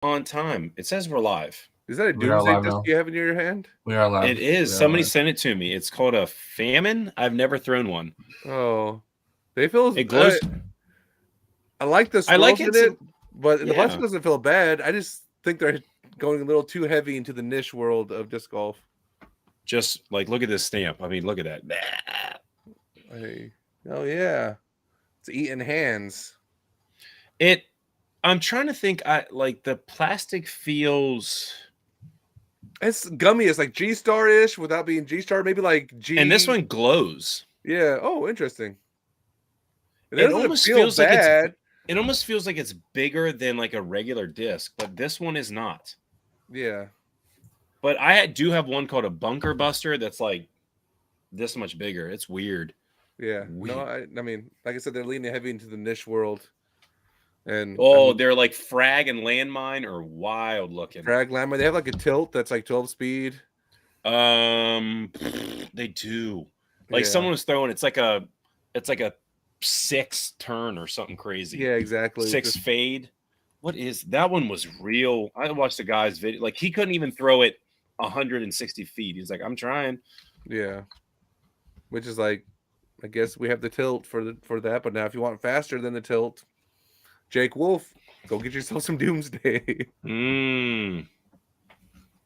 on time. It says we're live. Is that a We are doomsday live disc now. you have in your hand? We are live. It is. Somebody sent it to me. It's called a famine. I've never thrown one. Oh, they feel. It glows. I like the I like swirls in it, but the yeah. bunch doesn't feel bad. I just think they're going a little too heavy into the niche world of disc golf. Just like look at this stamp. I mean, look at that. Oh yeah, it's eating hands. I'm trying to think. I like the plastic feels. It's gummy. It's like G Star ish without being G Star. Maybe like G. And this one glows. Yeah. Oh, interesting. It almost feels bad. Like it almost feels like it's bigger than like a regular disc, but this one is not. Yeah. But I do have one called a Bunker Buster that's like this much bigger. It's weird. Yeah. Weird. No, I mean, like I said, they're leaning heavy into the niche world. And they're like Frag and Landmine are wild looking. Frag, Landmine, they have like a tilt that's like 12 speed. They do. Like someone was throwing. It's like a 6 turn or something crazy. Yeah, exactly. 6 fade. What is that one? Was real. I watched the guy's video. Like he couldn't even throw it 160 feet. He's like, I'm trying. Yeah. Which is like, I guess we have the tilt for that. But now, if you want faster than the tilt, Jake Wolf, go get yourself some Doomsday.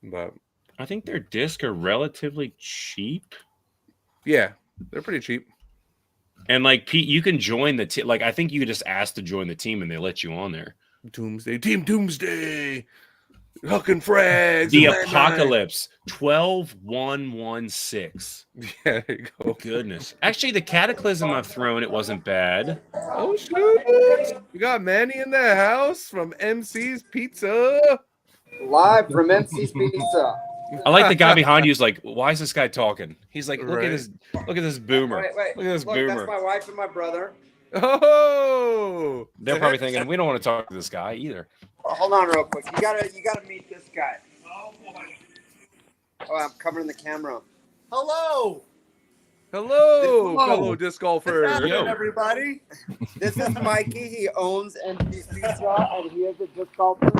But I think their discs are relatively cheap. Yeah, they're pretty cheap. And like Pete, you can join the team. Like I think you could just ask to join the team and they let you on there. Doomsday, Team Doomsday, Huck and Frags. The Apocalypse 12-1-1-6. Yeah, there you go. Goodness. Actually, the Cataclysm I've thrown, it wasn't bad. Oh shoot! We got Manny in the house from MC's Pizza. Live from MC's Pizza. I like the guy behind you is like, why is this guy talking? He's like, look at this boomer. Wait. Look at this look, boomer. That's my wife and my brother. Oh, they're probably thinking we don't want to talk to this guy either. Hold on real quick. You gotta meet this guy. Oh, I'm covering the camera. Hello, fellow disc golfer. Hello, everybody. This is Mikey. He owns MC's Pizza, and he is a disc golfer.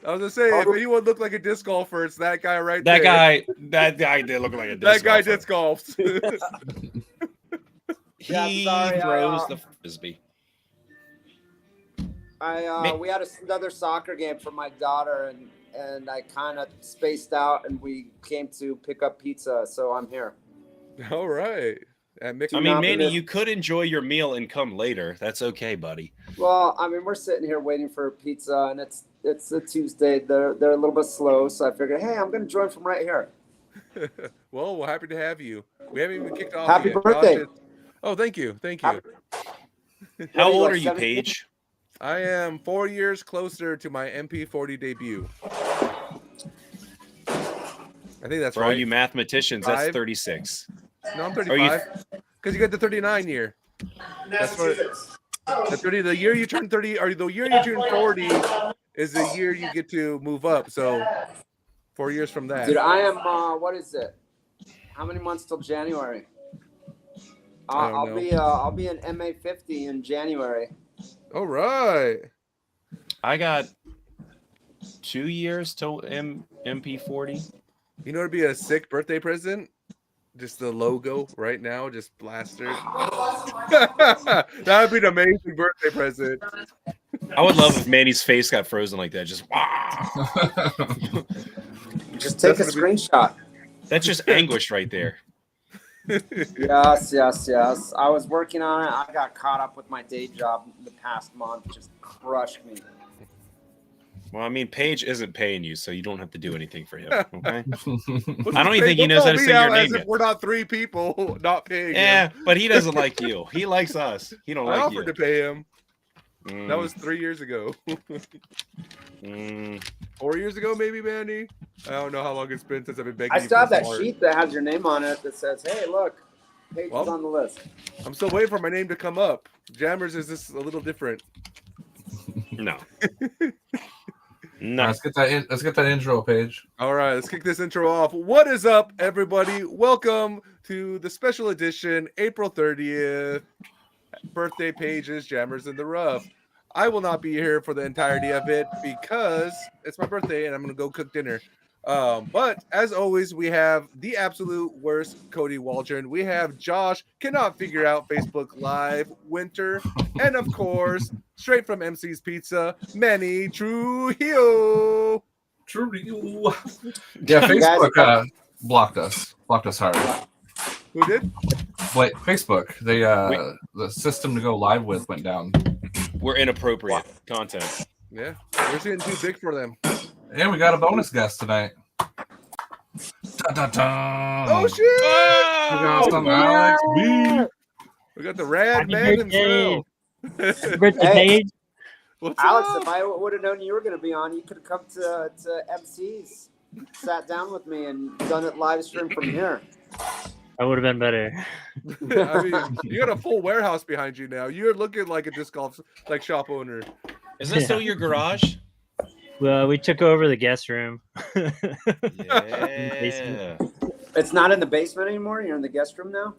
I was gonna say, if anyone looked like a disc golfer, it's that guy right there. That guy did look like a disc golfer. That guy disc golfs. He throws the frisbee. We had another soccer game for my daughter, and I kind of spaced out, and we came to pick up pizza, so I'm here. All right. I mean, Manny, you could enjoy your meal and come later. That's okay, buddy. Well, I mean, we're sitting here waiting for pizza, and it's a Tuesday. They're a little bit slow, so I figured, hey, I'm going to join from right here. Well, we're happy to have you. We haven't even kicked off Happy yet. birthday. Oh, thank you. How old are you, Paige? I am 4 years closer to my MP40 debut. I think that's For all you mathematicians, that's 36. No, I'm 35. Because you got the 39 year. That's what. The year you turn 30, or the year you turn 40, is the year you get to move up. So, 4 years from that. Dude, I am. What is it? How many months till January? I'll be an MA 50 in January. All right. I got 2 years till MP40. You know, it'd be a sick birthday present. Just the logo right now, just plastered. That would be an amazing birthday present. I would love if Manny's face got frozen like that. Just wow. Just take a screenshot. That's just anguish right there. Yes. I was working on it. I got caught up with my day job the past month. Just crushed me. Well, I mean, Paige isn't paying you, so you don't have to do anything for him. Okay. I don't even think he knows how to say your name yet. We're not 3 people, not paying him. Yeah, but he doesn't like you. He likes us. He don't like you. I offered to pay him. That was 3 years ago. 4 years ago, maybe, Manny. I don't know how long it's been since I've been begging. I still have that sheet that has your name on it that says, "Hey, look, Paige is on the list." I'm still waiting for my name to come up. Jammers is just a little different. No. No. Let's get that intro, Paige. All right, let's kick this intro off. What is up, everybody? Welcome to the special edition, April 30th, birthday Pages, Jammers in the Rough. I will not be here for the entirety of it because it's my birthday and I'm gonna go cook dinner. But as always, we have the absolute worst Cody Waldron. We have Josh cannot figure out Facebook Live Winter, and of course, straight from MC's Pizza, Manny Trujillo. True. Yeah, Facebook blocked us hard. Who did? Wait, Facebook. They the system to go live with went down. We're inappropriate content. Yeah, we're getting too big for them. And we got a bonus guest tonight. Dun, dun, dun. Oh shit! We got some Alex B. We got the rad Happy man birthday. himself. Happy birthday, Paige. What's Alex, up? if I would have known you were going to be on, you could have come to MC's, sat down with me, and done it live stream from here. That would have been better. I mean, you got a full warehouse behind you now. You're looking like a disc golf shop owner. Is that still your garage? Well, we took over the guest room. Yeah. It's not in the basement anymore. You're in the guest room now.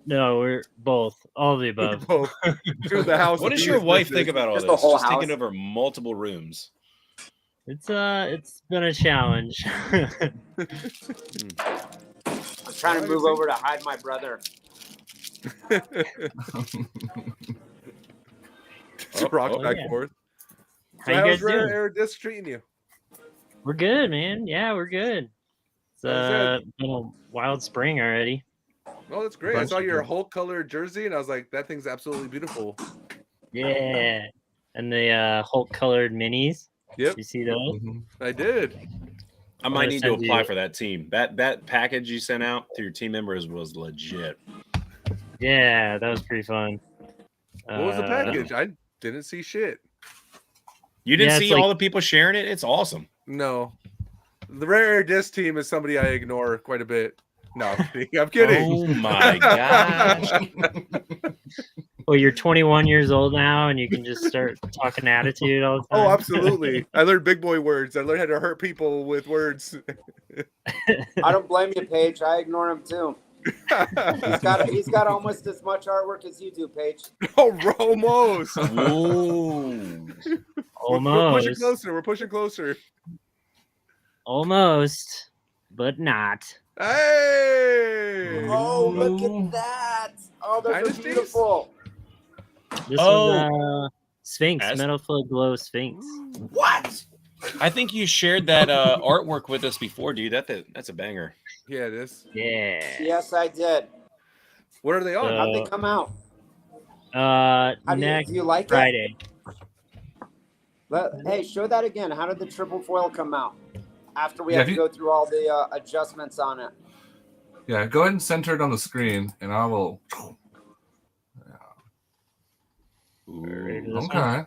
No, we're both. All of the above. Both. To the house. What of does your these wife bitches. think about all Just this? the whole Just house? taking over multiple rooms. It's been a challenge. I'm trying to move over to hide my brother. Rock Oh, back yeah. forth. How So you how's guys Rare doing? Air Disc treating you? We're good, man. Yeah, we're good. It's How's been a wild spring already. Oh, that's great. I Bunch saw of your them. Hulk colored jersey and I was like, that thing's absolutely beautiful. Yeah. And the Hulk colored minis. Yep, You see those? Mhm. I did. I I'm might gonna need to send apply you- for that team. That package you sent out to your team members was legit. Yeah, that was pretty fun. What was the Uh, package? I didn't see shit. You didn't Yeah, it's see like- all the people sharing it? It's awesome. No. The Rare Air Disc team is somebody I ignore quite a bit. No, I'm kidding. I'm kidding. Oh my gosh. Well, you're 21 years old now, and you can just start talking attitude all the time. Oh, absolutely. I learned big boy words. I learned how to hurt people with words. I don't blame you, Paige. I ignore him too. He's got almost as much artwork as you do, Paige. Oh, almost. Ooh. We're pushing Almost, closer. We're pushing closer. almost, but not. Hey! Oh, look Ooh. at that! Oh, those are Dynasties? beautiful. This Oh. one's Sphinx, As- Metal Flow Glow Sphinx. What? I think you shared that artwork with us before, dude. That's a banger. Yeah, it is. Yeah. Yes, I did. What are they on? How'd they come out? How Do you like it? Friday. Hey, show that again. How did the triple foil come out? After we Yeah, have to if go through all the adjustments on it. Yeah, go ahead and center it on the screen, and I will. Ooh. Okay.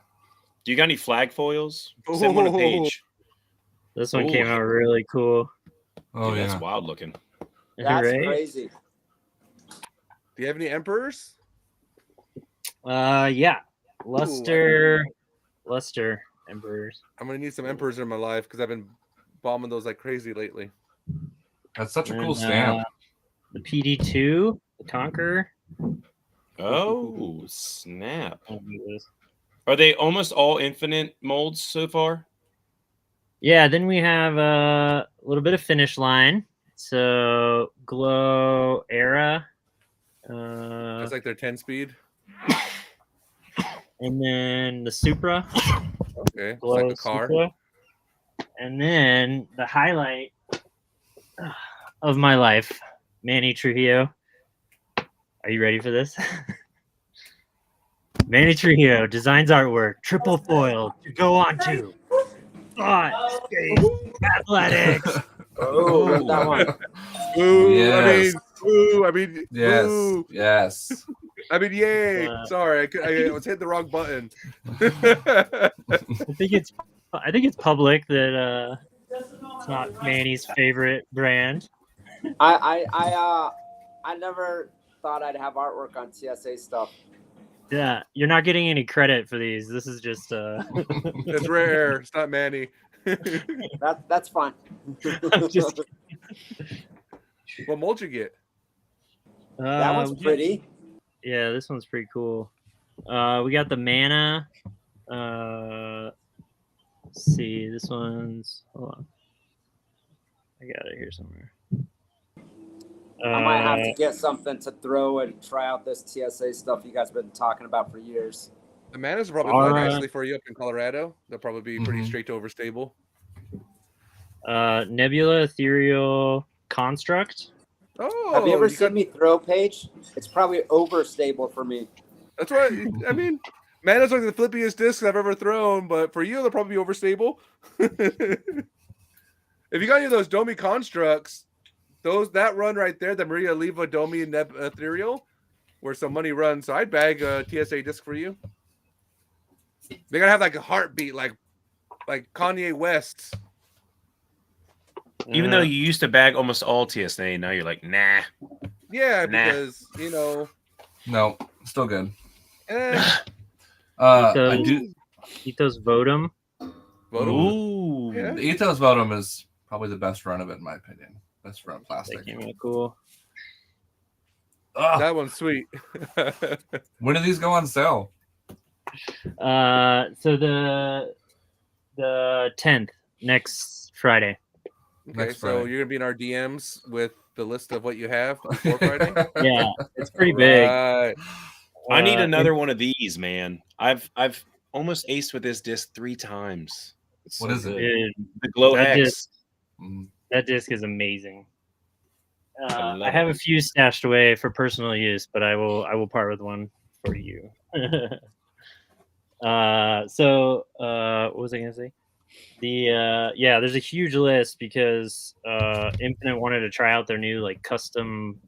Do you got any flag foils? Send one to Paige. This one Ooh. came out really cool. Oh Dude, yeah. that's wild looking. That's Right? crazy. Do you have any emperors? Yeah. Luster Emperors. I'm gonna need some emperors in my life because I've been bombing those like crazy lately. That's such a cool And, stamp. The PD2, the Conqueror. Oh, snap. I'll do this. Are they almost all infinite molds so far? Yeah, then we have a little bit of finish line. So Glow Era. That's like their 10 speed. And then the Supra. Okay, it's Glow like a car. Supra. And then the highlight of my life, Manny Trujillo. Are you ready for this? Manny Trujillo designs artwork, triple foil to go on to thought, space, athletics. Oh, read that one. Ooh, Yes. I mean, Yes. ooh. Yes. I mean, yay! Sorry, I was hitting the wrong button. I think it's public that it's not Manny's favorite brand. I never thought I'd have artwork on TSA stuff. Yeah, you're not getting any credit for these. This is just It's rare. It's not Manny. That's fine. I'm just- What mold you get? That one's we got- pretty. Yeah, this one's pretty cool. We got the Mana Let's see. This one's. Hold on. I got it here somewhere. I might have to get something to throw and try out this TSA stuff you guys have been talking about for years. The Manas are probably fine actually for you up in Colorado. They'll probably be pretty straight to overstable. Nebula Ethereal Construct. Oh, have you ever seen me throw, Paige? It's probably overstable for me. That's right. I mean, Mana's like the flippiest discs I've ever thrown, but for you, they'll probably be overstable. If you got any of those Domi constructs, that run right there, the Maria Leva Domi and Ethereal, where some money runs. So I'd bag a TSA disc for you. They gotta have like a heartbeat, like Kanye West. Even though you used to bag almost all TSA, now you're like, nah. Yeah, because No, still good. I do. Ethos Votum. Ooh. Yeah. The Ethos Votum is probably the best run of it, in my opinion. Best run plastic. That came out cool. That one's sweet. When do these go on sale? So the 10th, next Friday. Okay, so you're gonna be in our DMs with the list of what you have before Friday. Yeah, it's pretty big. Right. I need another one of these, man. I've almost aced with this disc 3 times. It's What is it? Dude, The Glow that X. that disc is amazing. love I have it. a few stashed away for personal use, but I will part with one for you. What was I gonna say? There's a huge list because Infinite wanted to try out their new like custom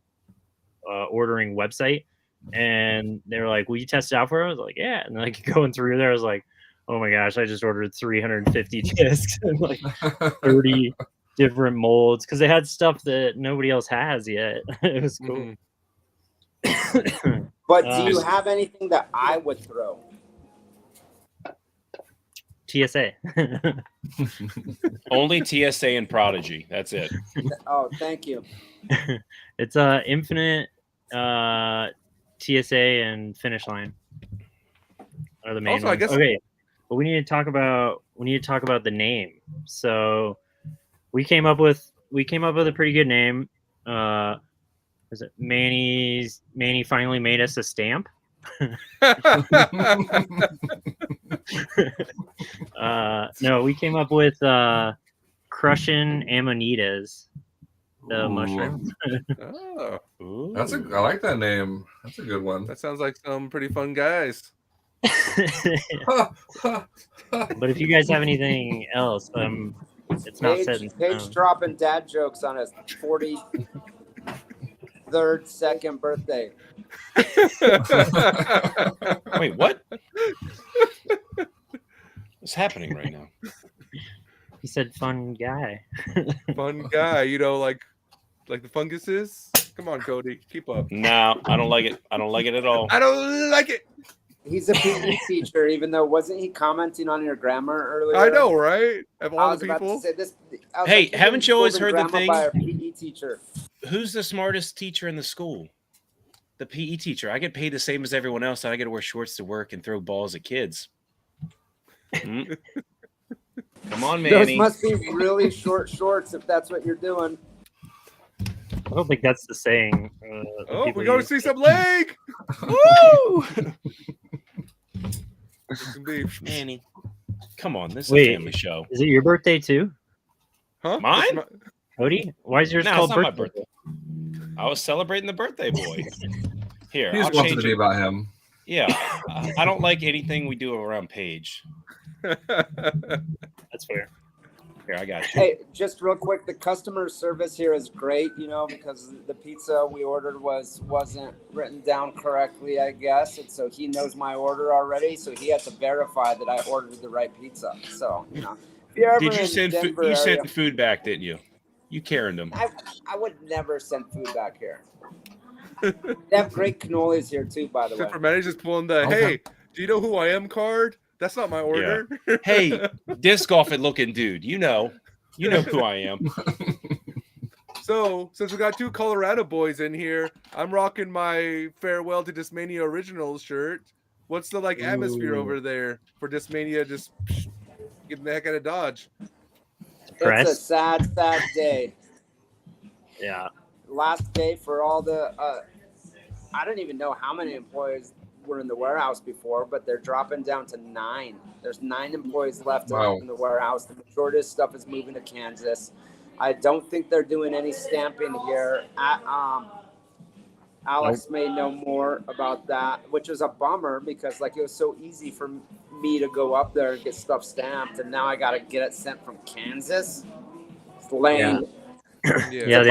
ordering website, and they were like, "Will you test it out for us?" I was like, "Yeah." And like going through there, I was like, "Oh my gosh, I just ordered 350 discs and like 30 different molds because they had stuff that nobody else has yet." It was cool. But do you have anything that I would throw? TSA. Only TSA and Prodigy. That's it. Oh, thank you. It's Infinite, TSA, and Finish Line are the main Also, ones. I guess Okay, but we need to talk about the name. So we came up with a pretty good name. Was it Manny finally made us a stamp? No, we came up with Crushing Amanitas, the mushrooms. Oh, I like that name. That's a good one. that sounds like some pretty fun guys. But if you guys have anything else, it's not set in Paige stone. dropping dad jokes on his 43rd second birthday. Wait, what? What's happening right now? He said, "Fun guy." Fun guy, like the funguses. Come on, Cody, keep up. No, I don't like it. I don't like it at all. I don't like it. He's a PE teacher, even though wasn't he commenting on your grammar earlier? I know, right? Of I all was the about to people. say this. I was Hey, like, haven't you always getting heard the scolded thing? by a PE teacher? Who's the smartest teacher in the school? The PE teacher. I get paid the same as everyone else. And I get to wear shorts to work and throw balls at kids. Come on, Those Manny. must be really short shorts if that's what you're doing. I don't think that's the saying. Oh, people we go to use. see some leg. Woo! Some beef. Manny. Come on, this is Wait. a family show. Is it your birthday too, Huh? Mine? That's Cody? Why is yours No, it's called not my birthday? I was celebrating the birthday boy. Here, He I'll just wants it change to be it. about him. Yeah, I don't like anything we do around Paige. That's fair. Here, I got you. Hey, just real quick, the customer service here is great, because the pizza we ordered wasn't written down correctly, I guess, and so he knows my order already, so he had to verify that I ordered the right pizza. So, if you're ever Did you in send food? Denver You area, sent food back, didn't you? You Karen'd them. I would never send food back here. They have great cannolis here too, by the way. Except for Manny's just pulling the hey, do you know who I am card? That's not my order. Hey, disc golf and looking dude. You know who I am. So, since we got 2 Colorado boys in here, I'm rocking my Farewell to Dismania Originals shirt What's the like atmosphere Ooh. over there for Discmania? Just getting the heck out of Dodge. It's a Depressed. sad day. Yeah. Last day for all the. I don't even know how many employees were in the warehouse before, but they're dropping down to 9. There's 9 employees left Wow. in the warehouse. The majority of stuff is moving to Kansas. I don't think they're doing any stamping here. Alex may know more about that, which is a bummer because like it was so easy for me to go up there and get stuff stamped, and now I got to get it sent from Kansas. It's lame. Yeah,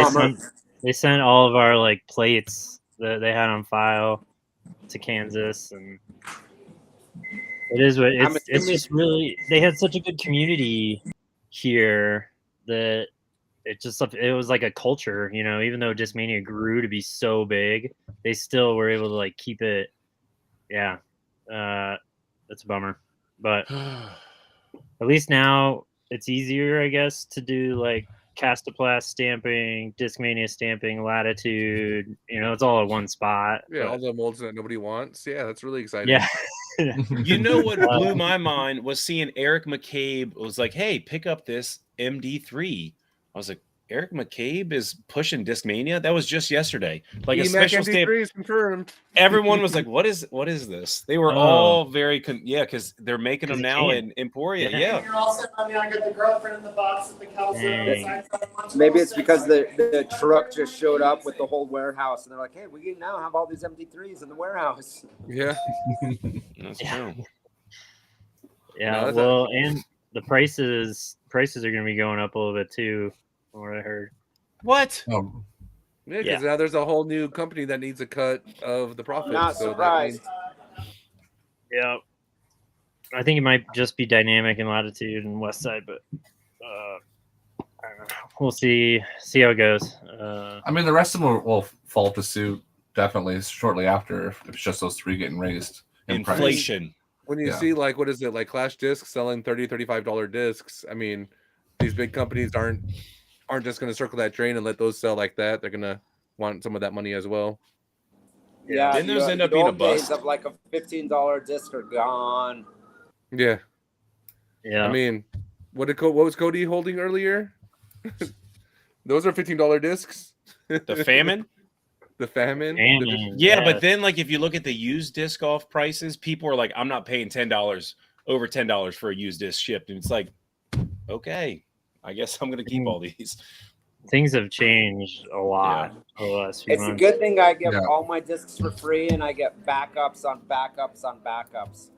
they sent all of our like plates that they had on file to Kansas, and it is what it's just really they had such a good community here that it was like a culture, you know, even though Discmania grew to be so big, they still were able to like keep it. Yeah. That's a bummer. But at least now it's easier, I guess, to do like Castoplast stamping, Discmania stamping, Latitude. You know, it's all at one spot. Yeah, but, all the molds that nobody wants. Yeah, that's really exciting. yeah. You know what blew my mind was seeing Eric McCabe was like, "Hey, pick up this MD3." I was like, Eric McCabe is pushing Discmania. That was just yesterday. Like a EMAC special stamp. MD3 is confirmed. Everyone was like, "What is this?" They were all very because they're making them now in Emporia. Yeah. You're all sitting on me. I got the girlfriend in the box at the Calzo. Maybe it's because the truck just showed up with the whole warehouse, and they're like, "Hey, we can now have all these MD3s in the warehouse." Yeah, that's true. Yeah, well, and the prices are going to be going up a little bit too, from what I heard. What? Yeah, because now there's a whole new company that needs a cut of the profits. Not surprised. Yeah, I think it might just be Dynamic and Latitude and West Side, but I don't know. We'll see how it goes. I mean, the rest of them will fall to suit definitely shortly after if it's just those 3 getting raised in inflation. Price. When you see like what is it like Clash Discs selling $30-$35 discs, I mean, these big companies aren't just going to circle that train and let those sell like that. They're going to want some of that money as well. Yeah, didn't those end up being a bust? Days of like a $15 disc are gone. Yeah. I mean, what was Cody holding earlier? Those are $15 discs. The Famine. The Famine. Yeah, but then like if you look at the used disc golf prices, people are like, "I'm not paying over $10 for a used disc shipped," and it's like, okay, I guess I'm gonna keep all these. Things have changed a lot over the last few It's months. a good thing I give all my discs for free, and I get backups on backups on backups.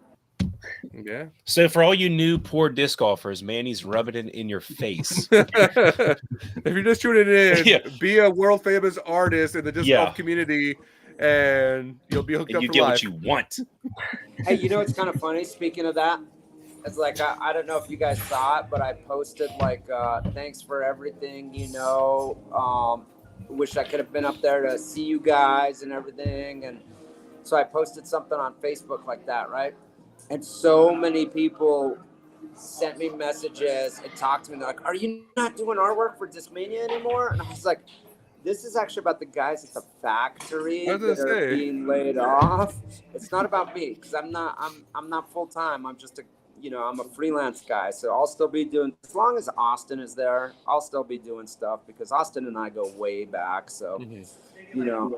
Yeah. So for all you new poor disc golfers, Manny's rubbing it in your face. If you're just tuning in, be a world famous artist in the disc golf community, and you'll be hooked up you for get life. what you want. Hey, you know what's kind of funny? Speaking of that, it's like I don't know if you guys saw it, but I posted like thanks for everything. You know, wish I could have been up there to see you guys and everything, and so I posted something on Facebook like that, right? And so many people sent me messages and talked to me. They're like, "Are you not doing artwork for Discmania anymore?" And I was like, "This is actually about the guys at the factory that are being laid off. It's not about me because I'm not full time. I'm just I'm a freelance guy. So I'll still be doing, as long as Austin is there, I'll still be doing stuff because Austin and I go way back. So,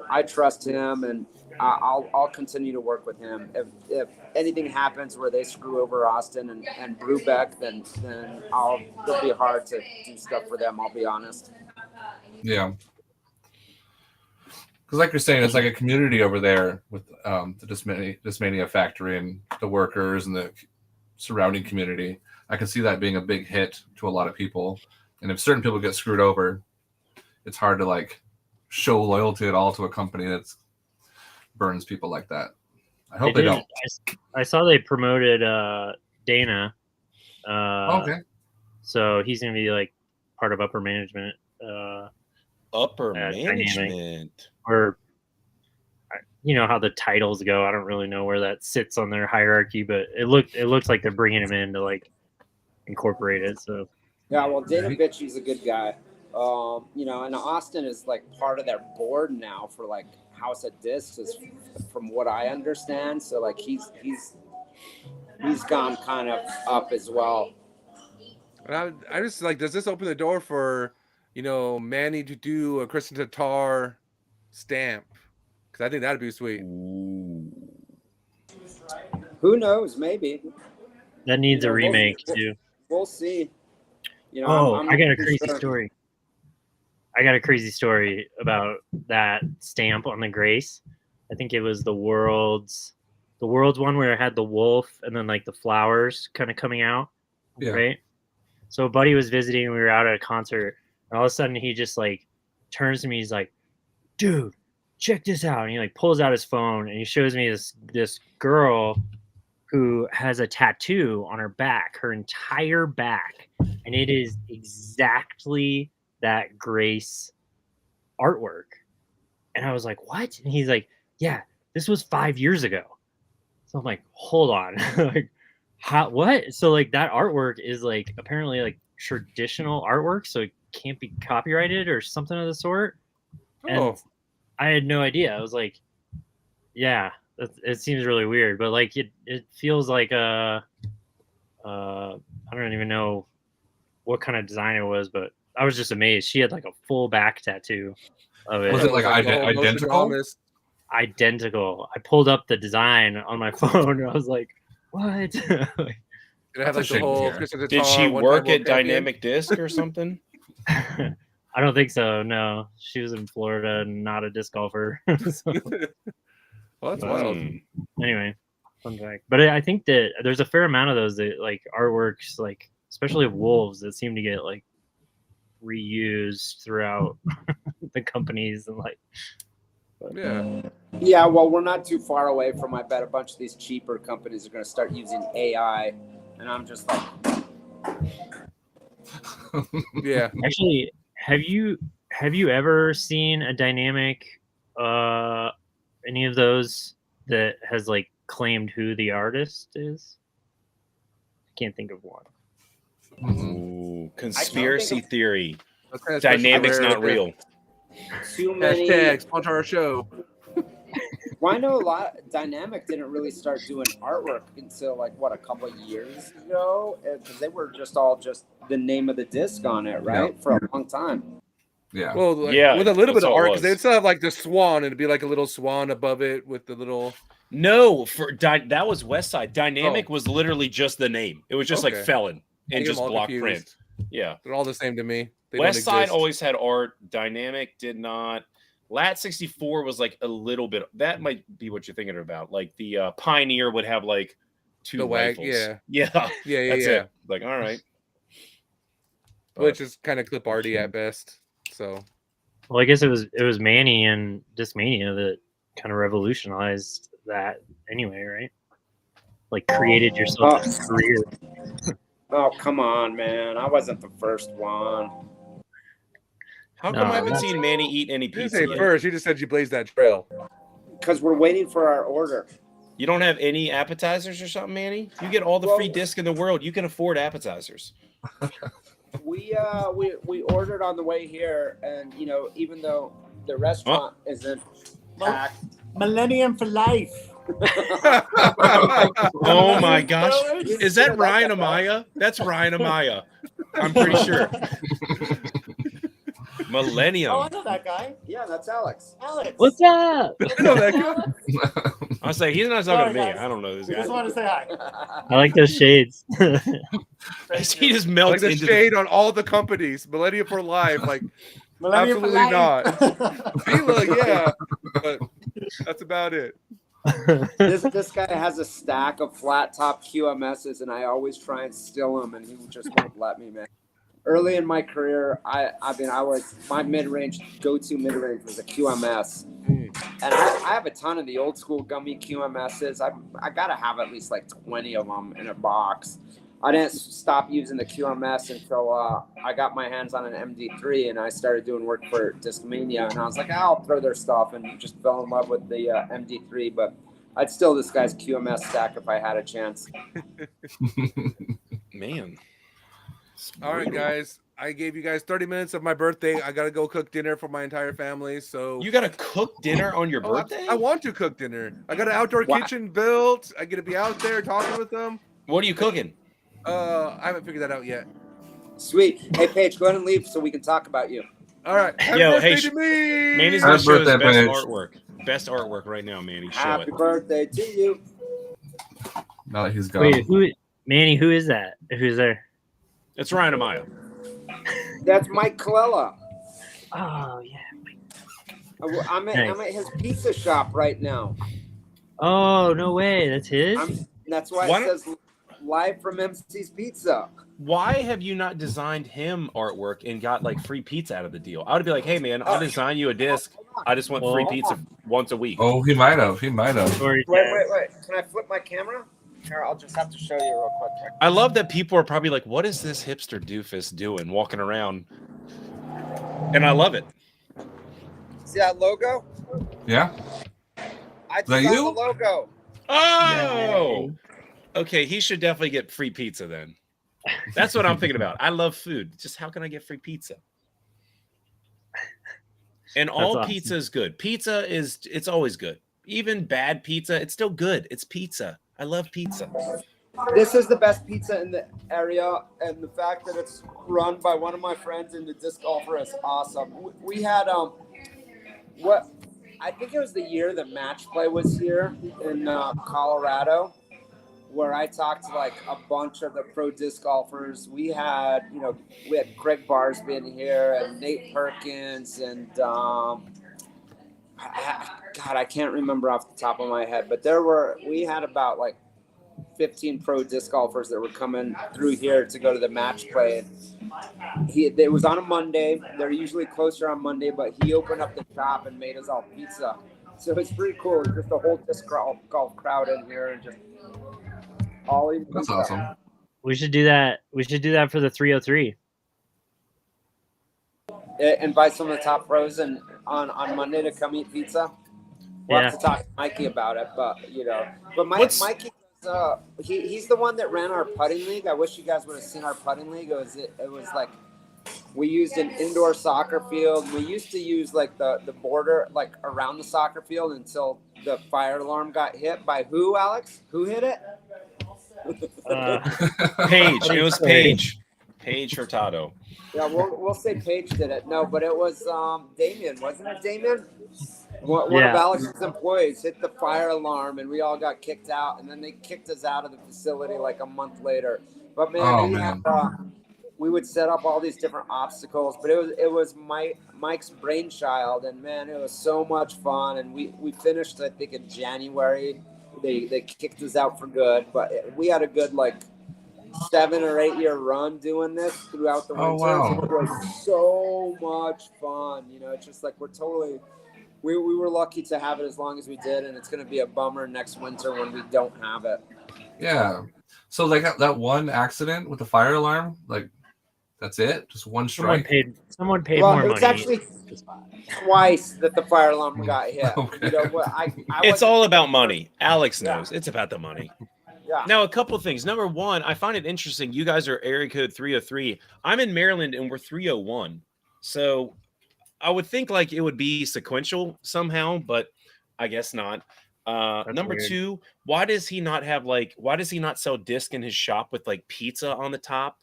I trust him, and I'll continue to work with him. If anything happens where they screw over Austin and Brubeck, then it'll be hard to do stuff for them. I'll be honest. Yeah. Because like you're saying, it's like a community over there with the Discmania factory and the workers and the surrounding community. I can see that being a big hit to a lot of people. And if certain people get screwed over, it's hard to like show loyalty at all to a company that burns people like that. I hope they don't. I saw they promoted Dana. Okay. So he's going to be like part of upper management. Upper management. Dynamic. Or you know how the titles go. I don't really know where that sits on their hierarchy, but it looks like they're bringing him in to like incorporate it. So yeah, well, Dana Bitchy's a good guy. And Austin is like part of their board now for like house of discs, is from what I understand. So like he's gone kind of up as well. And I just like, does this open the door for, Manny to do a Kristen Tatar stamp? Because I think that'd be sweet. Ooh. Who knows? Maybe That needs a remake too. We'll see. I got a crazy story. I got a crazy story about that stamp on the Grace. I think it was the world's one where it had the wolf and then like the flowers kind of coming out, right? So a buddy was visiting. We were out at a concert, and all of a sudden he just like turns to me. He's like, "Dude, check this out!" And he like pulls out his phone and he shows me this girl who has a tattoo on her back, her entire back, and it is exactly that Grace artwork. And I was like, "What?" And he's like, "Yeah, this was 5 years ago." So I'm like, "Hold on." Like, what? So like that artwork is like apparently like traditional artwork, so it can't be copyrighted or something of the sort. And I had no idea. I was like, yeah, it seems really weird, but like it feels like I don't even know what kind of design it was, but I was just amazed. She had like a full back tattoo of it. Was it like identical? Identical. I pulled up the design on my phone and I was like, what? Did it have like the whole Kristen Tatar? Did she work at Dynamic Disc or something? I don't think so. No, she was in Florida and not a disc golfer. So, well, that's wild. Anyway, fun fact. But I think that there's a fair amount of those that like artworks, like especially of wolves, that seem to get like reused throughout the companies and like. But, yeah. Well, we're not too far away from. I bet a bunch of these cheaper companies are going to start using AI, and I'm just like, yeah. Actually, have you ever seen a dynamic, any of those that has like claimed who the artist is? I can't think of one. Ooh, conspiracy theory. Okay, Dynamic's not real. Too many. Hashtag sponsor our show. Well, I know Dynamic didn't really start doing artwork until like a couple of years ago, because they were just the name of the disc on it, right? For a long time. Yeah. Well, with a little bit of art, because they'd still have like the swan, and it'd be like a little swan above it with the little. No, that was West Side. Dynamic was literally just the name. It was just like Felon and just block print. Yeah, they're all the same to me. West Side always had art. Dynamic did not. Lat 64 was like a little bit. That might be what you're thinking about. Like the Pioneer would have like two rifles. Yeah. That's it. Like, all right. Which is kind of clip arty at best. So. Well, I guess it was Manny and Discmania that kind of revolutionized that anyway, right? Like created yourself a career. Oh, come on, man. I wasn't the first one. How come I haven't seen Manny eat any pizza? You didn't say first. You just said you blazed that trail. Because we're waiting for our order. You don't have any appetizers or something, Manny? You get all the free disc in the world. You can afford appetizers. We ordered on the way here, and even though the restaurant isn't packed, Millennium for life. Oh my gosh. Is that Ryan Amaya? That's Ryan Amaya. I'm pretty sure. Millennium. Oh, I know that guy. Yeah, that's Alex. What's up? I know that guy. I was like, he's not talking to me. I don't know this guy. I just want to say hi. I like those shades. He just melts like the into shade on all the companies. Millennium for life, like Millennium absolutely not. yeah, but that's about it. This guy has a stack of flat top QMSs, and I always try and steal them, and he just won't let me, man. Early in my career, I was my go-to mid-range was a QMS, and I have a ton of the old school gummy QMSs. I gotta have at least like 20 of them in a box. I didn't stop using the QMS until I got my hands on an MD3, and I started doing work for Discmania, and I was like, I'll throw their stuff, and just fell in love with the MD3, but I'd steal this guy's QMS stack if I had a chance. Man. All right, guys. I gave you guys 30 minutes of my birthday. I gotta go cook dinner for my entire family. So You got to cook dinner on your Oh, birthday? I want to cook dinner. I got an outdoor Wow. kitchen built. I get to be out there talking with them. What are you cooking? I haven't figured that out yet. Sweet. Hey, Paige, go ahead and leave so we can talk about you. All right. Happy Yo, birthday hey, to me. Manny's Happy gonna show his birthday, best Paige. artwork. Best artwork right now, Manny. Show Happy it. birthday to you. Now that he's gone. Wait, Manny? Who is that? Who's there? It's Ryan Amaya. That's Mike Colella. Oh yeah. I'm at his pizza shop right now. Oh no way, that's his. That's why Why it don't- says live from MC's Pizza. Why have you not designed him artwork and got like free pizza out of the deal? I would be like, hey man, I'll design you a disc. I just want free pizza once a week. Oh, he might have. Wait. Can I flip my camera? Here, I'll just have to show you real quick. I love that people are probably like, what is this hipster doofus doing walking around? And I love it. See that logo? Yeah. I Is that designed you? the logo. Oh, okay. He should definitely get free pizza then. That's what I'm thinking about. I love food. Just how can I get free pizza? And all awesome. pizza is good. It's always good. Even bad pizza, it's still good. It's pizza. I love pizza. This is the best pizza in the area, and the fact that it's run by one of my friends in the disc golfer is awesome. We had what I think it was the year that Match Play was here in Colorado, where I talked to like a bunch of the pro disc golfers. We had Greg Barsby in here and Nate Perkins and God, I can't remember off the top of my head, but we had about like 15 pro disc golfers that were coming through here to go to the Match Play. And it was on a Monday. They're usually closer on Monday, but he opened up the shop and made us all pizza. So it's pretty cool. It's just a whole disc golf crowd in here and just all eating That's pizza. awesome. We should do that. We should do that for the 303. Invite some of the top pros on Monday to come eat pizza. We'll have to talk to Mikey about it, but Mikey, he's the one that ran our putting league. I wish you guys would have seen our putting league. It was like we used an indoor soccer field. We used to use like the border like around the soccer field until the fire alarm got hit by who, Alex? Who hit it? Paige. It was Paige. Paige Hurtado. Yeah, we'll say Paige did it. No, but it was Damien, wasn't it, Damien? One of Alex's employees hit the fire alarm, and we all got kicked out. And then they kicked us out of the facility like a month later. But man, we would set up all these different obstacles. But it was Mike's brainchild, and man, it was so much fun. And we finished, I think, in January. They kicked us out for good, but we had a good 7 or 8 year run doing this throughout the winter. Oh, wow. It was so much fun. It's just like we were lucky to have it as long as we did, and it's going to be a bummer next winter when we don't have it. Yeah. So that one accident with the fire alarm, that's it? Just one strike? Someone paid Well, more it was money. actually twice that the fire alarm got hit. Okay. It's all about money. Alex knows. It's about the money. Yeah. Now, a couple things. Number one, I find it interesting. You guys are area code 303. I'm in Maryland, and we're 301. So I would think it would be sequential somehow, but I guess not. Number weird. two, why does he not sell disc in his shop with pizza on the top?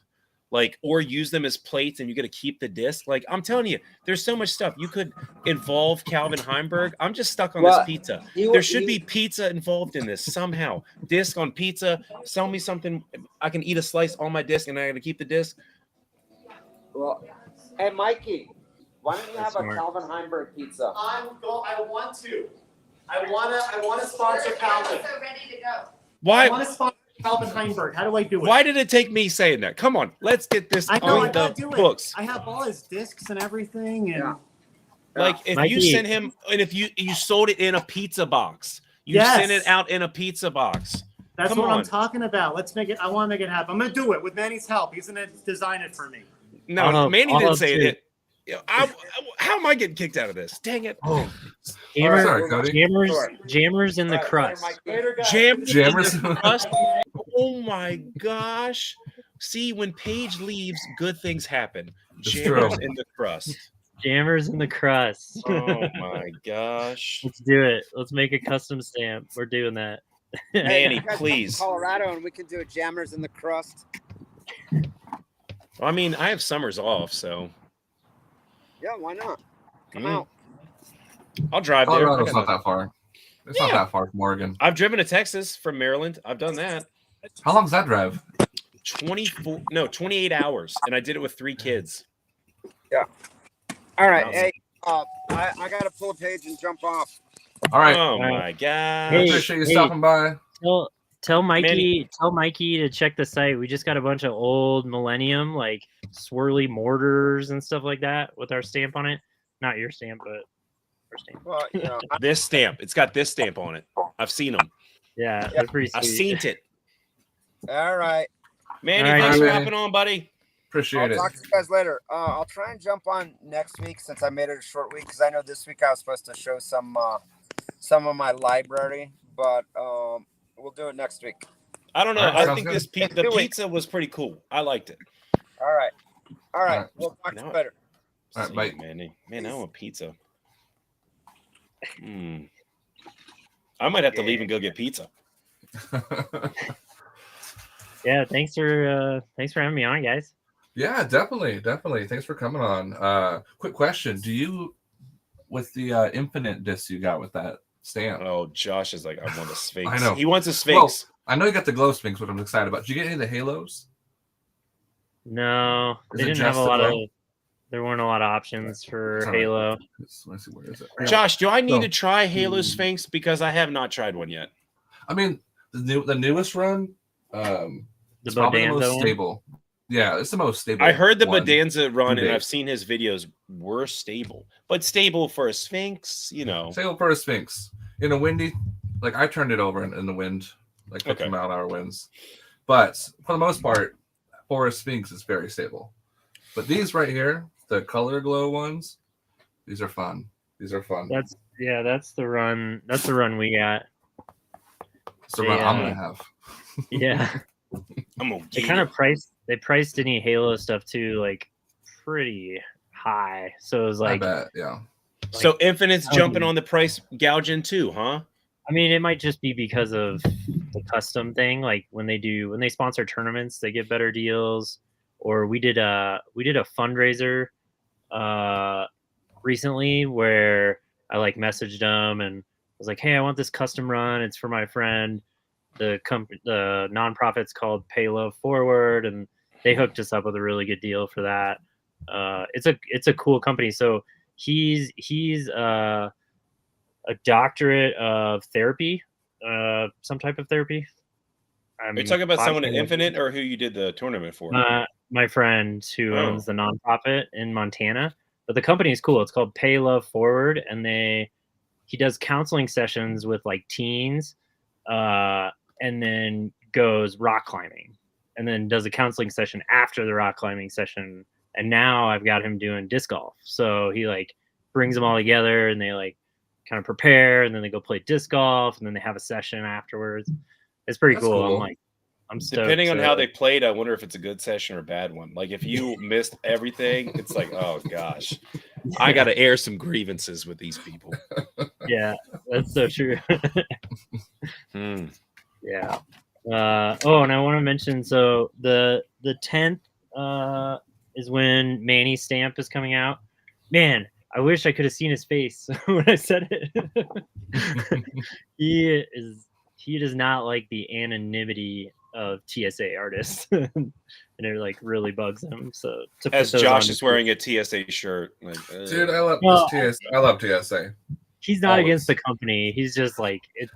Or use them as plates and you got to keep the disc. I'm telling you, there's so much stuff. You could involve Calvin Heimberg. I'm just stuck on this pizza. There should be pizza involved in this somehow. Disc on pizza. Sell me something. I can eat a slice on my disc and I got to keep the disc. Well, hey, Mikey, why don't you have smart. a Calvin Heimberg pizza? I want to. I want to sponsor Calvin. Ready to go. Why? I want to sponsor Calvin Heimberg. How do I do it? Why did it take me saying that? Come on, let's get this I know I on gotta the do books. it. I have all his discs and everything, and If Mikey. you sent him, and if you sold it in a pizza box, you Yes. sent it out in a pizza box. that's Come what on. I'm talking about. Let's make it. I want to make it happen. I'm gonna do it with Manny's help. He's gonna design it for me. No, I'll help- Manny I'll didn't help say too. it. How am I getting kicked out of this? Dang it! Jammer- Sorry, Cody. Jammers in the crust. Later, guys. Jammers Jammers. in the crust. Oh my gosh! See, when Paige leaves, good things happen. It's Jammers true. in the crust. Jammers in the crust. Oh my gosh. Let's do it. Let's make a custom stamp. We're doing that. Manny, You guys come to please. Colorado, and we can do a Jammers in the Crust. I mean, I have summers off, so Yeah, why not? Come Mm. out. I'll drive there. I Colorado's got not no- that far. It's not Yeah. that far from Oregon. I've driven to Texas from Maryland. I've done that. How long's that drive? 28 hours, and I did it with 3 kids. All right. Awesome. Hey, I got to pull a page and jump off. All right. Oh my gosh. Hey. Appreciate you stopping by. Tell Mikey Manny. tell Mikey to check the site. We just got a bunch of old Millennium like swirly mortars and stuff like that with our stamp on it. Not your stamp, but our stamp. Well, you know, This stamp. It's got this stamp on it. I've seen them. Yeah, Yeah. they're pretty I've sweet. seen it. all right. Manny, All right, thanks for Manny. hopping on, buddy. I'll Appreciate it. talk to you guys later. I'll try and jump on next week since I made it a short week because I know this week I was supposed to show some of my library, but we'll do it next week. I don't know. All right, I sounds think good. the Do it. pizza was pretty cool. I liked it. All right. All right. All right. We'll talk to you No. later. All right, See bye. you, Manny. Man, I want pizza. I might have to leave and go get pizza. Yeah, thanks for having me on, guys. Yeah, definitely. Thanks for coming on. Quick question: do you, with the infinite disc you got with that stamp? Oh, Josh is like, I want a Sphinx. I know. He wants a Sphinx. I know you got the glow sphinx, what I'm excited about. Did you get any of the halos? No, Is they it didn't have just a the lot of. glow? There weren't a lot of options for It's all right. Halo. Let's see, where is it? Josh, do I need No. to try Halo Sphinx because I have not tried one yet? I mean, the newest run, The it's probably the Bodanza most one. stable. Yeah, it's the most stable. I heard the one. Bodanza run, to and date. I've seen his videos were stable, but stable for a Sphinx, you know. Stable for a sphinx in a windy. Like I turned it over in the wind, like 50 Okay. mile-an-hour winds. But for the most part, for a sphinx, it's very stable. But these right here, the color glow ones, these are fun. That's That's the run. That's the run we got. the run I'm yeah. gonna have. Yeah, I'm gonna they get kind it. of priced any Halo stuff too, like pretty high. So it was I like, bet, yeah. So Infinite's jumping um, on the price gouging too, huh? I mean, it might just be because of the custom thing. Like when they sponsor tournaments, they get better deals. Or we did a fundraiser recently where I like messaged them and was like, hey, I want this custom run. It's for my friend. The nonprofit's called Pay Love Forward, and they hooked us up with a really good deal for that. It's a cool company. So he's a doctorate of therapy, some type of therapy. Are you talking about someone at Infinite or who you did the tournament for? My friend who Oh. owns the nonprofit in Montana. But the company is cool. It's called Pay Love Forward, and he does counseling sessions with like teens, and then goes rock climbing, and then does a counseling session after the rock climbing session. And now I've got him doing disc golf. So he like brings them all together, and they like kind of prepare, and then they go play disc golf, and then they have a session afterwards. It's pretty That's cool. cool. I'm stoked. Depending on to- how they played, I wonder if it's a good session or a bad one. Like if you missed everything, it's like, oh gosh, I got to air some grievances with these people. Yeah, that's so true. Hmm. Yeah. And I want to mention, so the 10th is when Manny's stamp is coming out. Man, I wish I could have seen his face when I said it. He does not like the anonymity of TSA artists, and it like really bugs him. So to put As those Josh on- is wearing a TSA shirt, like, Dude, I love Well, this TSA. I love TSA. he's not always. against the company. He's just like it.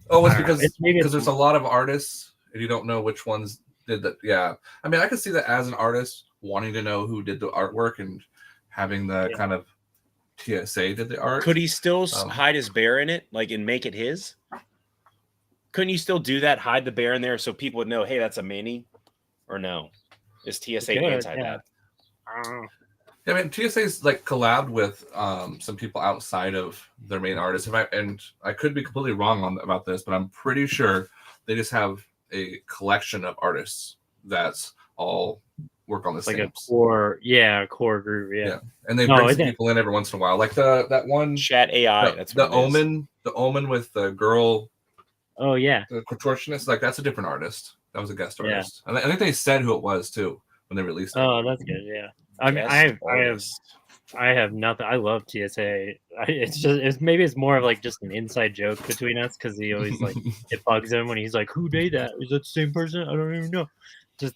Oh, it's I don't know. because Maybe because there's a lot of artists and you don't know which ones did that. Yeah, I mean, I could see that as an artist wanting to know who did the artwork and having the kind of TSA did the art. could he still Um, hide his bear in it, like, and make it his? Couldn't you still do that? Hide the bear in there so people would know, hey, that's a mini, or no? Is TSA Good, anti yeah. that? I don't know. Yeah, I mean, TSA's like collabed with some people outside of their main artists. And I could be completely wrong about this, but I'm pretty sure they just have a collection of artists that's all work on the like a stamps. core group. Yeah. And they No, bring it some didn't. people in every once in a while, like that one Chat AI. That's what it is. the Omen with the girl, Oh yeah. the contortionist. Like that's a different artist. That was a guest Yeah. artist. And I think they said who it was too when they released it. Oh, that's good. Yeah. I mean, Guest I artist. have nothing. I love TSA. Maybe it's more of like just an inside joke between us because he always like it bugs him when he's like, "Who made that? Is that the same person? I don't even know." Just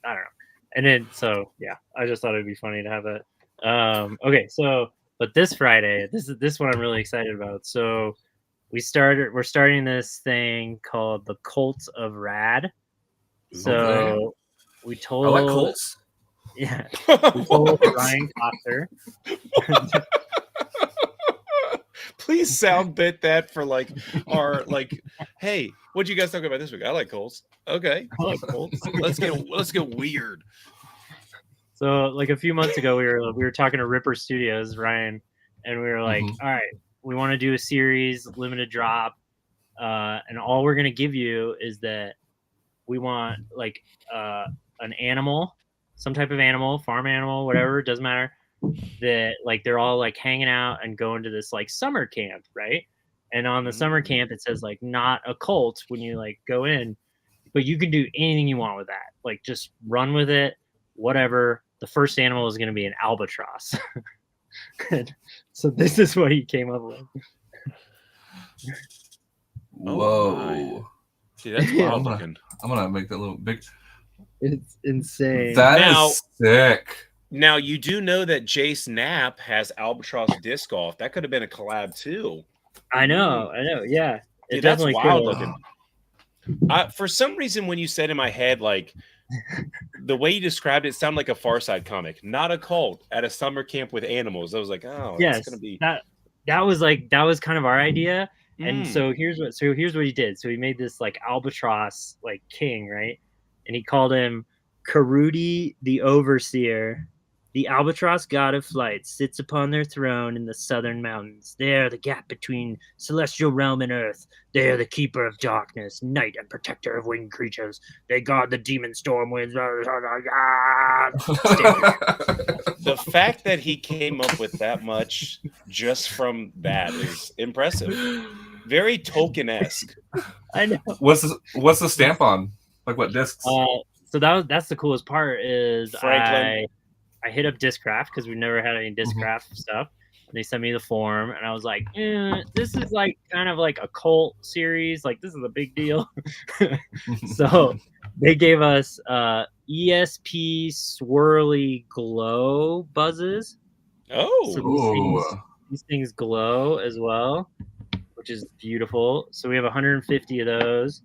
I don't know. And then so yeah, I just thought it'd be funny to have that. Okay, so but this Friday, this one I'm really excited about. So we're starting this thing called the Cult of Rad. So Okay. we I told like Colts. yeah, we told Ryan Coster. Please sound bit that for like our like, hey, what'd you guys talk about this week? I like Colts. Okay. I like Colts. Let's get weird. So like a few months ago, we were talking to Ripper Studios, Ryan, and we were like, Mhm. all right, we want to do a series, limited drop, and all we're gonna give you is that we want like an animal, some type of animal, farm animal, whatever, doesn't matter. That like they're all like hanging out and going to this like summer camp, right? And on the summer camp, it says like not a cult when you like go in, but you can do anything you want with that. Like just run with it, whatever. The first animal is going to be an albatross. So this is what he came up with. Whoa. See, that's wild looking. I'm gonna make that little big. It's insane. That Now- is sick. Now you do know that Jace Knapp has Albatross disc golf. That could have been a collab too. I know. Yeah, it Dude, that's definitely wild could. looking. For some reason, when you said in my head, like the way you described it, sounded like a Far Side comic, not a cult at a summer camp with animals. I was like, oh, Yes, it's gonna be that was kind of our idea. And Mm. so here's what he did. So he made this like albatross like king, right? And he called him Karudi the Overseer. The albatross god of flight sits upon their throne in the southern mountains. They are the gap between celestial realm and earth. They are the keeper of darkness, night, and protector of winged creatures. They guard the demon storm winds. The fact that he came up with that much just from that is impressive. Very Tolkien-esque. I know. What's the stamp on? Like what discs? So that's the coolest part is Franklin. I hit up Discraft because we've never had any Discraft stuff. And they sent me the form, and I was like, this is like kind of like a cult series. Like this is a big deal. So they gave us ESP swirly glow buzzes. Oh, So these things glow as well, which is beautiful. So we have 150 of those,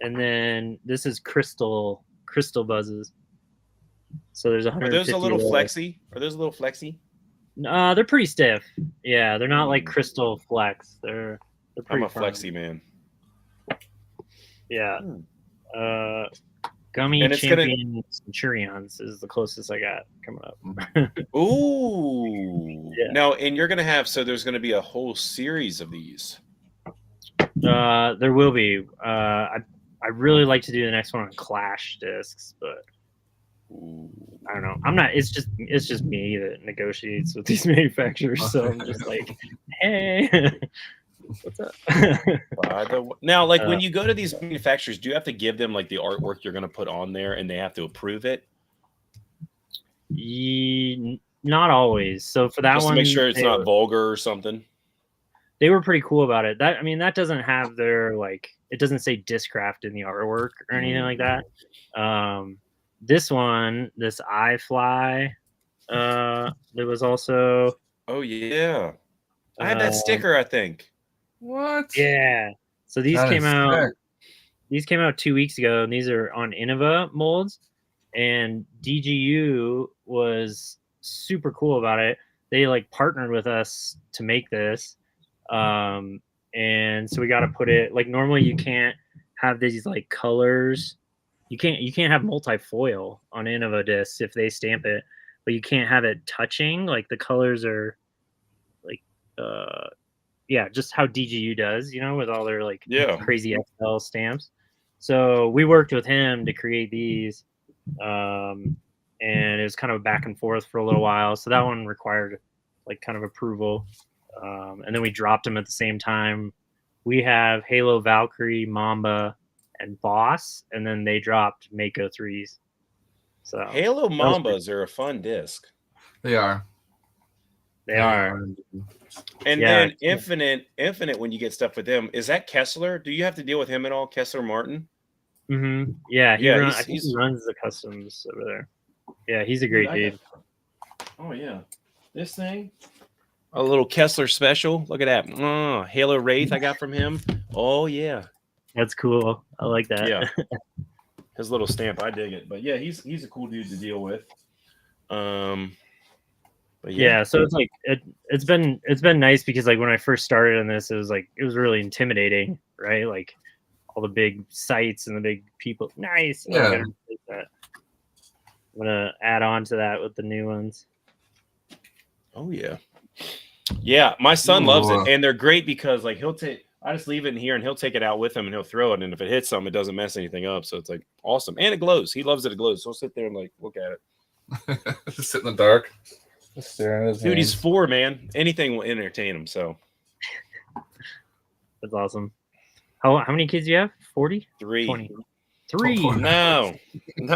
and then this is crystal buzzes. So there's 150. are those a little of those. flexy? Are those a little flexy? They're pretty stiff. Yeah, they're not like crystal flex. They're pretty I'm a firm. flexy man. Yeah. Gummy And it's Champion Centurions is the closest I got coming up. Ooh. Yeah. Now, and you're gonna have there's gonna be a whole series of these. There will be. I really like to do the next one on Clash discs, but I don't know. I'm not. It's just me that negotiates with these manufacturers. So I'm just like, hey, what's up? Now, like when you go to these manufacturers, do you have to give them like the artwork you're going to put on there, and they have to approve it? Not always. So for that Just one, to make sure it's not vulgar or something. They were pretty cool about it. That doesn't have their like. It doesn't say Discraft in the artwork or anything like that. This one, this iFly, there was also. Oh yeah, I had that sticker. I think. What? Yeah. So these That came is out. sick. These came out 2 weeks ago, and these are on Innova molds. And DGU was super cool about it. They like partnered with us to make this, and so we got to put it like normally you can't have these like colors. You can't have multi-foil on Innova discs if they stamp it, but you can't have it touching. Like the colors are like just how DGU does, with all their like crazy XL stamps. So we worked with him to create these, and it was kind of back and forth for a little while. So that one required like kind of approval, and then we dropped them at the same time. We have Halo, Valkyrie, Mamba, and Boss, and then they dropped Mako 3s. So Halo Mambas are a fun disc. They are. They are. And Yeah. then Infinite, when you get stuff with them, is that Kessler? Do you have to deal with him at all, Kessler Martin? Mm-hmm. Yeah, Yeah, I think he runs the customs over there. Yeah, he's a great dude. Oh yeah, this thing, a little Kessler special. Look at that, Halo Wraith I got from him. Oh yeah, That's cool. I like that. yeah. His little stamp, I dig it. But yeah, he's a cool dude to deal with. But yeah, so it's like it's been nice because like when I first started in this, it was really intimidating, right? Like all the big sites and the big people. Nice. Yeah. I'm gonna add on to that with the new ones. Oh yeah, yeah. My son loves Ooh. it, and they're great because like I just leave it in here, and he'll take it out with him, and he'll throw it. And if it hits something, it doesn't mess anything up. So it's like awesome, and it glows. He loves it. It glows. So I'll sit there and like look at it. Just sit in the dark. Just staring at his Dude, he's hands. 4, man. Anything will entertain him. So That's awesome. How many kids do you have? 40? 3. 20. 3. Oh, No,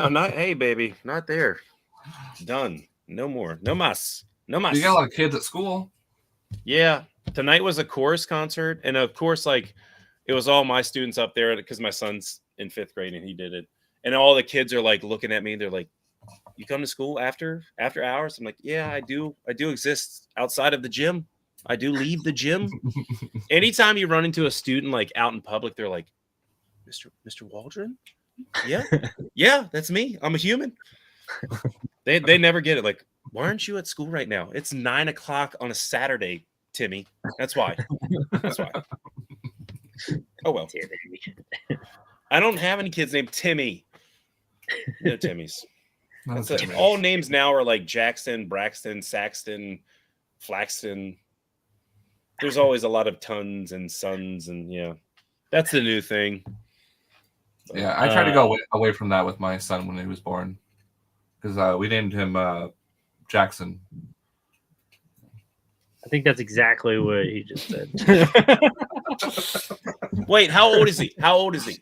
not. Hey, baby, not there. Done. No more. No mas. No mas. You got a lot of kids at school. Yeah. Tonight was a chorus concert, and of course, like it was all my students up there because my son's in 5th grade and he did it. And all the kids are like looking at me. They're like, "You come to school after hours?" I'm like, "Yeah, I do. I do exist outside of the gym. I do leave the gym." Anytime you run into a student like out in public, they're like, Mr. Waldron? Yeah. Yeah, that's me. I'm a human. They never get it. Like, why aren't you at school right now? It's 9 o'clock on a Saturday, Timmy. That's why. That's why. Oh well. I don't have any kids named Timmy. No Timmys. That's it. All names now are like Jackson, Braxton, Saxton, Flaxton. There's always a lot of tons and sons, and yeah, that's the new thing. Yeah, I tried to go away from that with my son when he was born because we named him Jackson. I think that's exactly what he just said. Wait, how old is he? How old is he?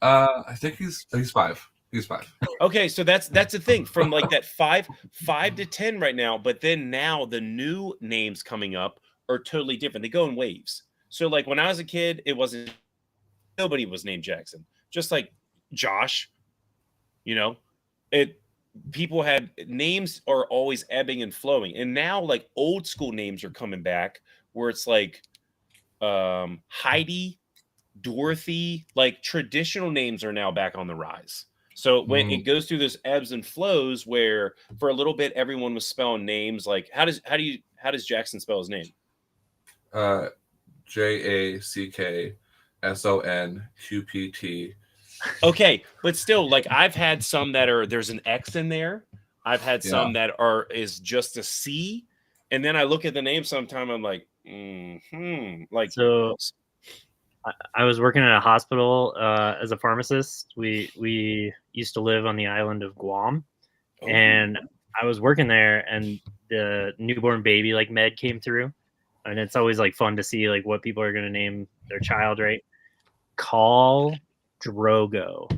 I think he's 5. He's 5. Okay, so that's the thing from like that 5 to 10 right now, but then now the new names coming up are totally different. They go in waves. So like when I was a kid, nobody was named Jackson. Just like Josh, people had names are always ebbing and flowing. And now like old school names are coming back where it's like Heidi, Dorothy, like traditional names are now back on the rise. So when it goes through those ebbs and flows where for a little bit everyone was spelling names like how does Jackson spell his name? JACKSONQPT. Okay, but still, like I've had some that there's an X in there. I've had some that is just a C, and then I look at the name sometime. I'm like, like so. I was working at a hospital as a pharmacist. We used to live on the island of Guam, and I was working there, and the newborn baby like med came through, and it's always like fun to see like what people are gonna name their child, right? Khal Drogo.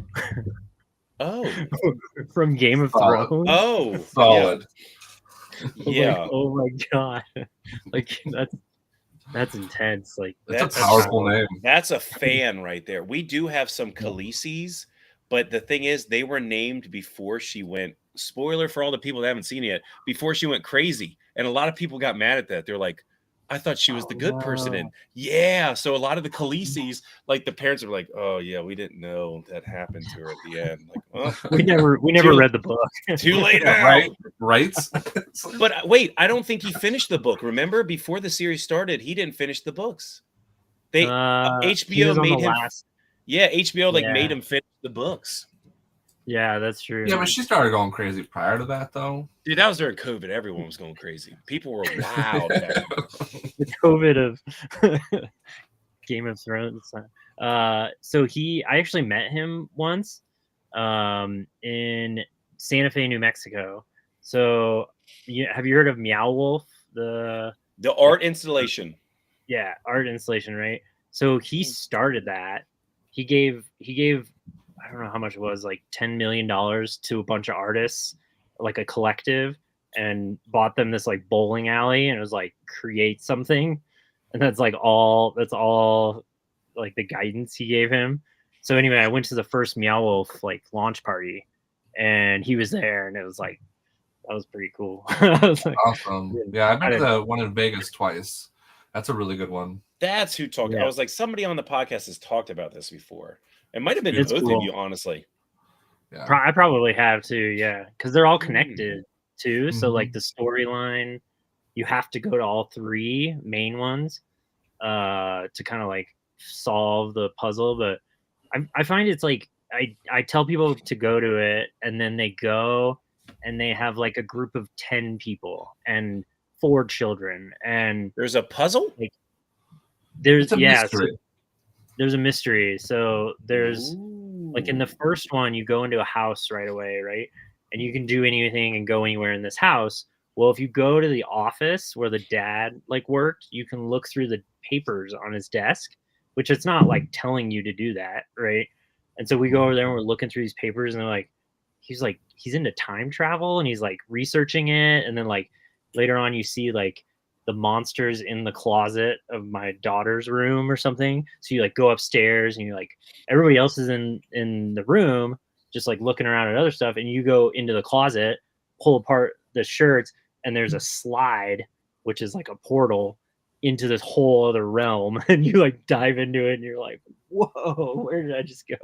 Oh, from Game of Thrones. Oh, solid. Yeah. Like, oh my god, like that's intense. Like that's a powerful name. That's a fan right there. We do have some Khaleesi's, but the thing is, they were named before she went. Spoiler for all the people that haven't seen it yet. Before she went crazy, and a lot of people got mad at that. They're like, "I thought she was the good person." And yeah, so a lot of the Khaleesi's, like the parents are like, "Oh yeah, we didn't know that happened to her at the end." Like, well, we never read the book. Too late now. Right. But wait, I don't think he finished the book. Remember, before the series started, he didn't finish the books. HBO made him. Yeah, HBO made him finish the books. Yeah, that's true. Yeah, but she started going crazy prior to that, though. Dude, that was during COVID. Everyone was going crazy. People were wild. The COVID of Game of Thrones. So I actually met him once in Santa Fe, New Mexico. So, have you heard of Meow Wolf? The art installation. Yeah, art installation, right? So he started that. He gave I don't know how much it was, like $10 million to a bunch of artists, like a collective, and bought them this like bowling alley, and it was like create something, and that's all like the guidance he gave him. So anyway, I went to the first Meow Wolf like launch party, and he was there, and it was like that was pretty cool. I was like, Awesome. Yeah, I've been to the one in Vegas twice. That's a really good one. That's who talked. Yeah. I was like, somebody on the podcast has talked about this before. It might have been It's both cool. of you, honestly. Yeah. I probably have too, yeah, because they're all connected too. So like Mhm. the storyline, you have to go to all three main ones to kind of like solve the puzzle. But I find it's like I tell people to go to it, and then they go and they have like a group of 10 people and 4 children, and There's a puzzle. there's It's a yeah, mystery. so there's a mystery. So there's like in the first one, you go into a house right away, right? And you can do anything and go anywhere in this house. Well, if you go to the office where the dad like worked, you can look through the papers on his desk, which it's not like telling you to do that, right? And so we go over there and we're looking through these papers, and they're like, he's into time travel, and he's like researching it, and then like later on you see like the monsters in the closet of my daughter's room or something. So you like go upstairs, and you're like, everybody else is in the room just like looking around at other stuff, and you go into the closet, pull apart the shirts, and there's a slide, which is like a portal into this whole other realm, and you like dive into it, and you're like, whoa, where did I just go?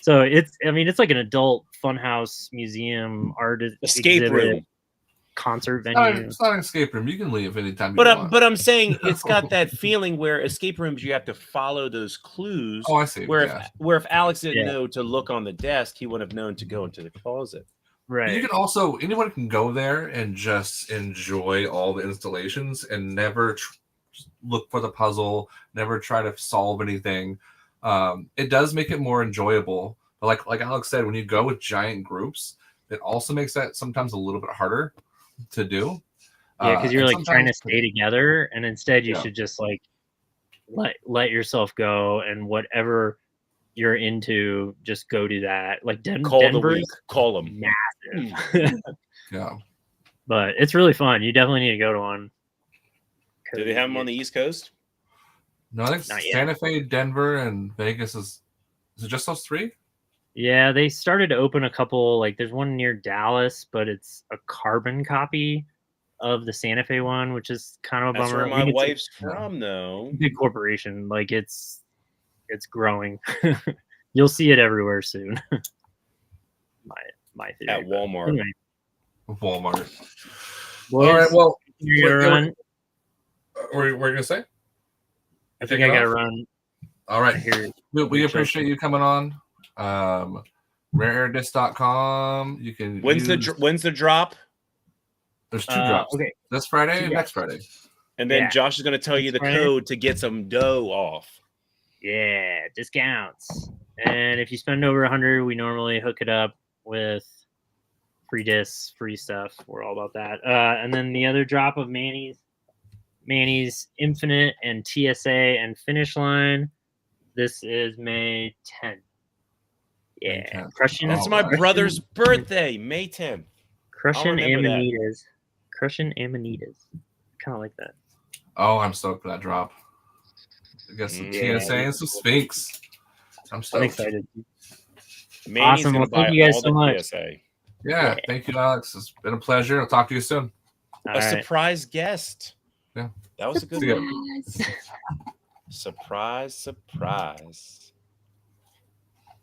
So it's like an adult funhouse museum art Escape exhibit, room. concert venue. It's not an escape room. You can leave anytime you But want. I'm saying it's got that feeling where escape rooms you have to follow those clues. Oh, I see. Where Yeah. if Alex didn't Yeah. know to look on the desk, he would have known to go into the closet. Right. You can also, anyone can go there and just enjoy all the installations and never look for the puzzle, never try to solve anything. It does make it more enjoyable. But like Alex said, when you go with giant groups, it also makes that sometimes a little bit harder to do. Yeah, because you're and like trying to sometimes- stay together, and instead you Yeah. should just like let yourself go, and whatever you're into, just go to that. Like Call the Denver's week. Call them. massive, Yeah. but it's really fun. You definitely need to go to one. Do they have them on the East Coast? No, I think Not yet. Santa Fe, Denver, and Vegas is it just those three? Yeah, they started to open a couple. Like there's one near Dallas, but it's a carbon copy of the Santa Fe one, which is kind of a That's bummer. where I my think it's a wife's from, though. big corporation. Like it's growing. You'll see it everywhere soon. my theory. At Walmart. Anyway, Walmart. boys, All right. Well, you're gonna run. what were you gonna say? I think Take I it gotta off? run. All right. Here. We appreciate you coming on. RareAirDisc.com. You can. When's the drop? There's 2 drops. Okay. This Friday and Yeah. next Friday. And then Yeah. Josh is going to tell you the Friday. code to get some dough off. Yeah, discounts. And if you spend over 100, we normally hook it up with free discs, free stuff. We're all about that. And then the other drop of Manny's Infinite and TSA and Finish Line. This is May 10th. May Yeah, 10th. crushing. That's Oh, my right. brother's birthday, May 10th. Crushing remember that. Amanitas. Crushing Amanitas. Kind of like that. Oh, I'm stoked for that drop. I guess some Yeah. TSA and some Sphinx. I'm I'm stoked. excited. Manny's Awesome. going Well, to buy thank you guys all so the much. PSA. Yeah, thank you, Alex. It's been a pleasure. I'll talk to you soon. All A right. surprise guest. Yeah. That was a good See ya. one. Surprise.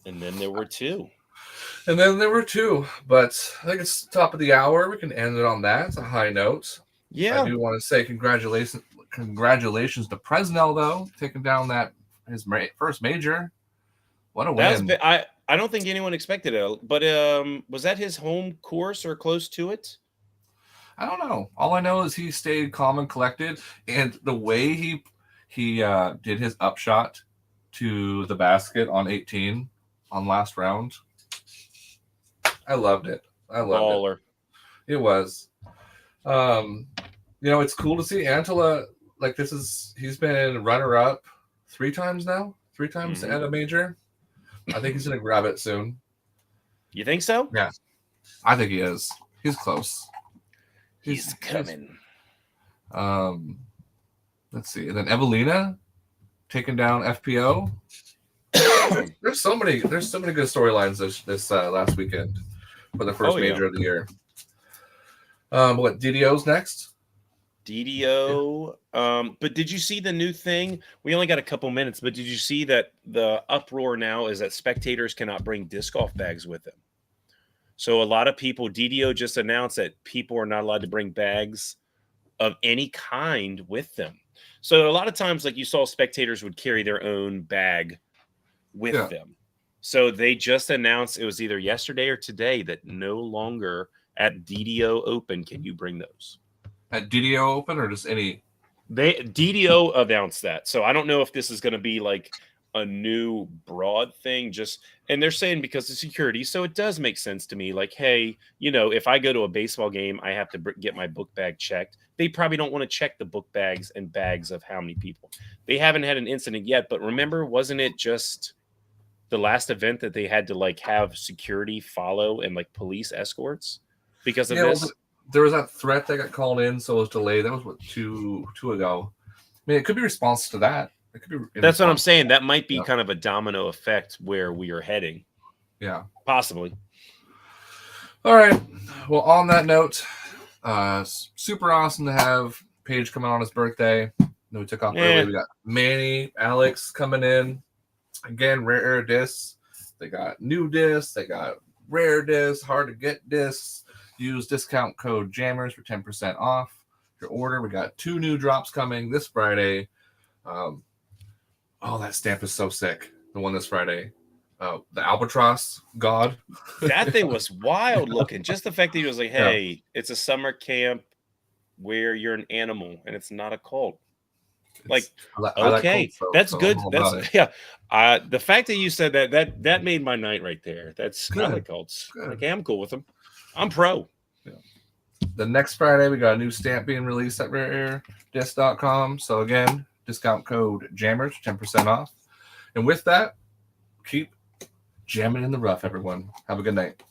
And then there were 2. And then there were 2, but I think it's top of the hour. We can end it on that. It's a high note. Yeah. I do want to say congratulations to Presnell, though, taking down his first major. What a That's win! I don't think anyone expected it, but was that his home course or close to it? I don't know. All I know is he stayed calm and collected, and the way he did his upshot to the basket on 18 on last round, I loved it. I loved it. Baller. It was. It's cool to see Antela. Like he's been runner up 3 times now. 3 times at a major. I think he's gonna grab it soon. You think so? Yeah, I think he is. He's close. He's coming. Let's see, and then Evelina taking down FPO. There's so many good storylines this last weekend for the first major of the year. What DDO's next? DDO. But did you see the new thing? We only got a couple minutes, but did you see that the uproar now is that spectators cannot bring disc golf bags with them? So a lot of people, DDO just announced that people are not allowed to bring bags of any kind with them. So a lot of times, like you saw, spectators would carry their own bag with them. So they just announced, it was either yesterday or today, that no longer at DDO Open can you bring those. At DDO Open or just any? DDO announced that. So I don't know if this is going to be like a new broad thing, and they're saying because of security. So it does make sense to me. Like, hey, if I go to a baseball game, I have to get my book bag checked. They probably don't want to check the book bags and bags of how many people. They haven't had an incident yet, but remember, wasn't it just the last event that they had to like have security follow and like police escorts because of this? There was that threat that got called in, so it was delayed. That was two ago. I mean, it could be response to that. It could be. That's what I'm saying. That might be kind of a domino effect where we are heading. Yeah, possibly. All right. Well, on that note, super awesome to have Paige coming on his birthday. We took off early. We got Manny, Alex coming in. Again, rare air discs. They got new discs. They got rare discs, hard to get discs. Use discount code JAMMERS for 10% off your order. We got 2 new drops coming this Friday. That stamp is so sick. The one this Friday. The Albatross God. That thing was wild looking. Just the fact that he was like, hey, it's a summer camp where you're an animal and it's not a cult. Like, okay, that's good. That's the fact that you said that made my night right there. That's good. I like cults. Okay, I'm cool with them. I'm pro. Yeah. The next Friday, we got a new stamp being released at rareairdisc.com. So again, discount code JAMMERS, 10% off. And with that, keep jamming in the rough, everyone. Have a good night.